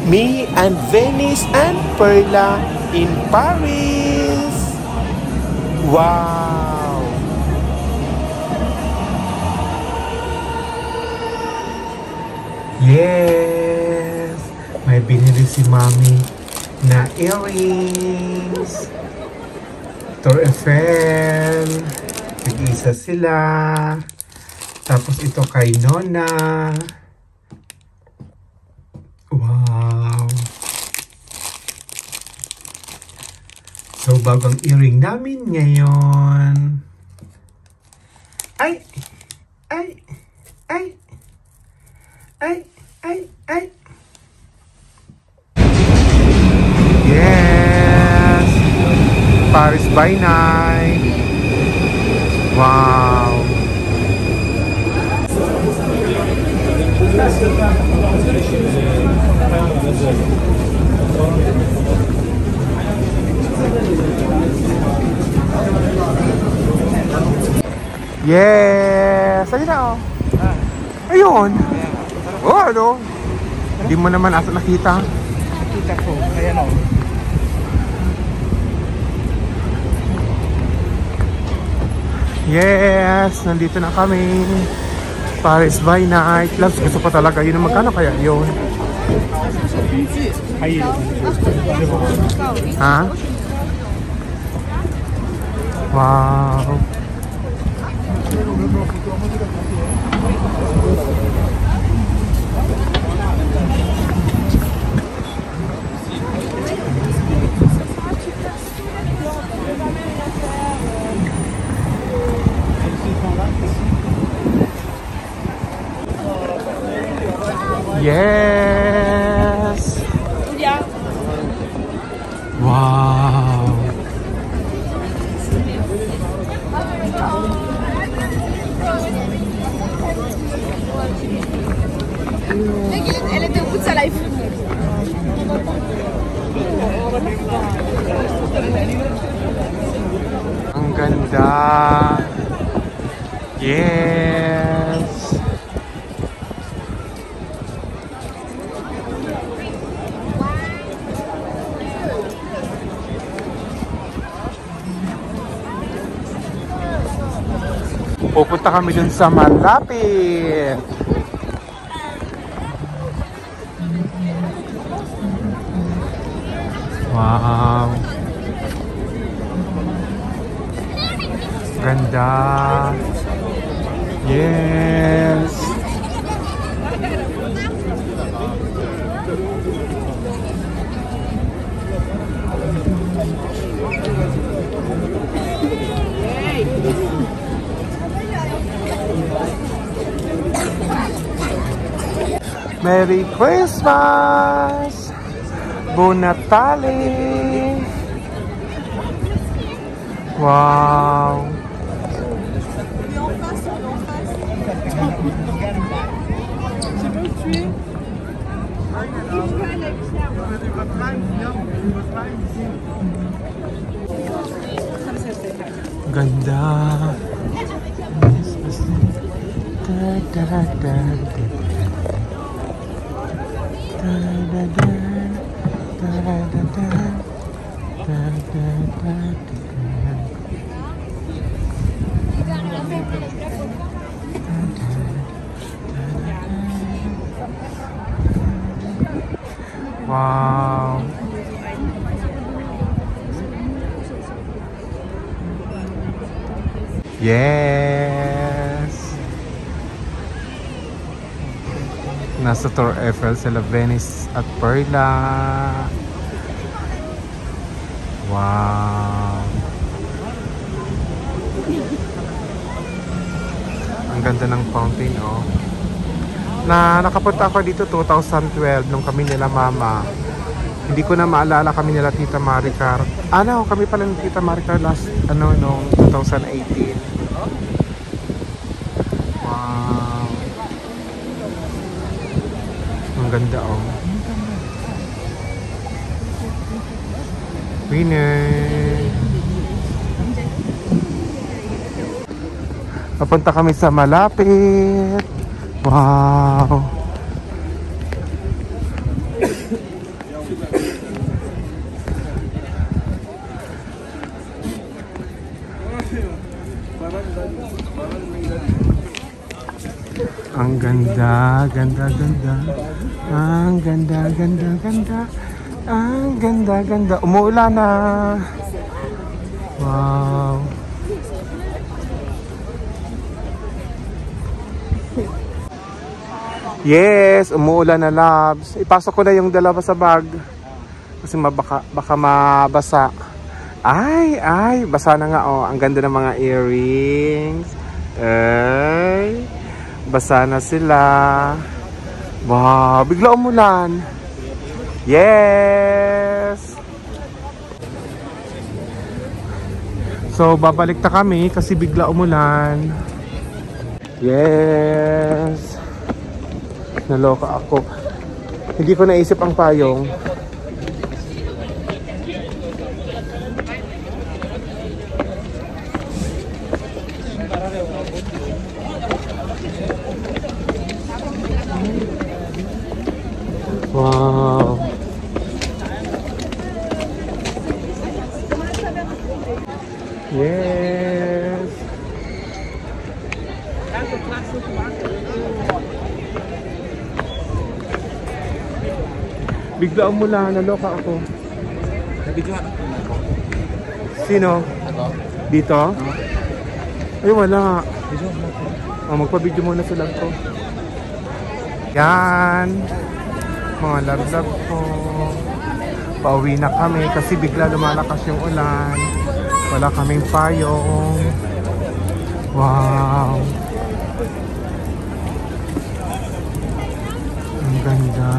Me and Venice and Perla in Paris. Wow! Yes! May binili si Mami na earrings. Tour Eiffel. Nag-iisa sila. Tapos ito kay Nona. Wow! So, bagong earring namin ngayon. Ay! Ay! Ay! Ay! Ay! Ay! Yes! Paris by night. Wow! Yes! Ayun na oh. Ayun! Oh, ano? Hindi mo naman asa nakita. Nakita ko. Ayan o. Yes! Nandito na kami. Paris by night. Loves, gusto pa talaga yun. Magkano kaya yun? Ha? Wow! Yes! Wow! Elle était au bout de sa life. Ang ganda! Yes! Pupunta kami dun sa malapit. Wow. Ganda. Yes. Merry Christmas! Buon Natale! Wow! Ganda! Da, da, da, da. Wow. Yes. Nasa Tour Eiffel sila Venice at Perla. Wow. Ang ganda ng fountain, oh. Nakapunta ako dito 2012 nung kami nila mama. Hindi ko na maalala kami nila Tita Maricar. Ano, kami pala ng Tita Maricar last nung 2018. Wow. Ang ganda, oh. Winner. Papunta kami sa malapit. Wow. ganda, ganda, ganda. Ang ganda, ganda, ganda. Ang ganda, ganda. Umuulan na. Wow. Yes, umuulan na, loves. Ipasok ko na yung dalawa sa bag. Kasi baka mabasa. Ay, basa na nga, oh. Ang ganda ng mga earrings. Ay, basa na sila. Wow, bigla umulan. Yes. So, babalik na kami kasi bigla umulan. Yes. Naloka ako. Hindi ko naisip ang payong. Wow. Yes. Bigla umulan, naloka ako. Sino? Dito? Ay, wala. Magpa-video muna sa love ko. Yan. Mga love ko. Pauwi na kami kasi bigla lumalakas yung ulan. Wala kaming payong. Wow. Ang ganda.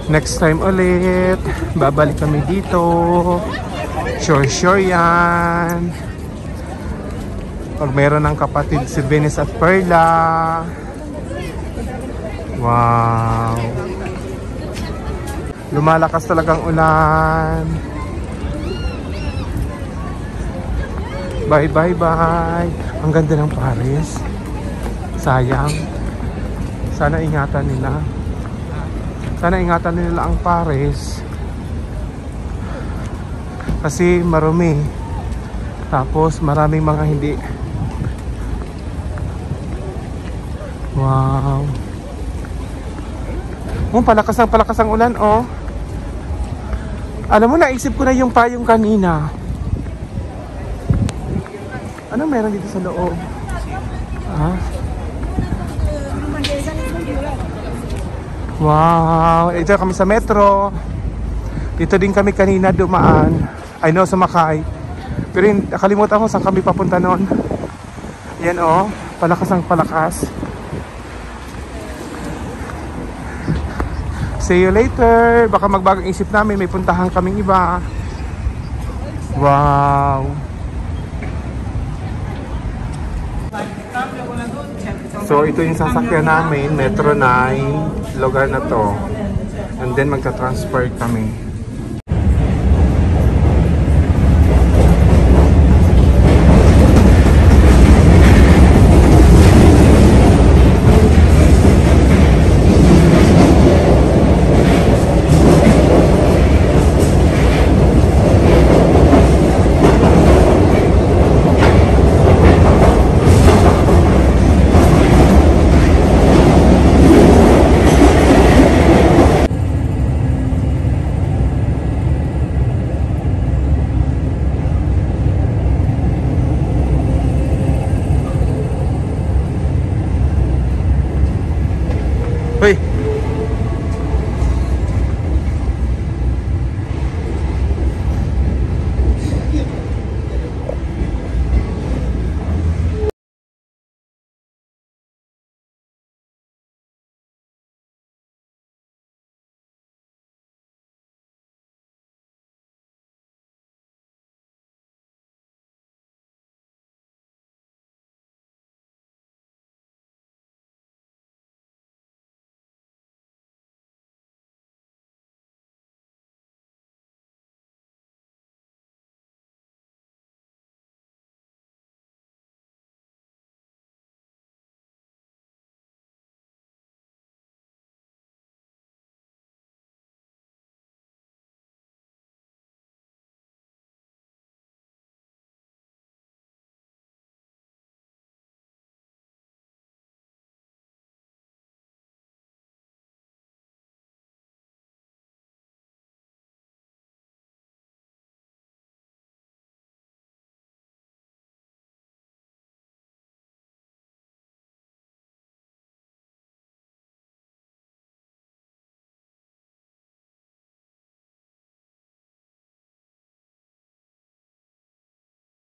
Next time ulit, babalik kami dito. Sure yan. Pag meron ng kapatid si Venice at Perla. Wow. Lumalakas talagang ulan. Bye. Ang ganda ng Paris. Sayang. Sana ingatan nila. Sana ingatan nila ang Paris. Kasi marumi. Tapos maraming mga hindi. Wow. Palakas ang ulan, oh. Alam mo, naisip ko na yung payong kanina. Ano meron dito sa loob? Wow, ito kami sa metro. Dito din kami kanina dumaan. I know, sumakay. Pero nakalimutan ko saan kami papunta noon. Yan, oh, palakas. See you later. Baka magbagong isip namin, may puntahan kaming iba. Wow. So ito yung sasakyan namin, Metro 9, lugar na to. And then magta-transfer kami.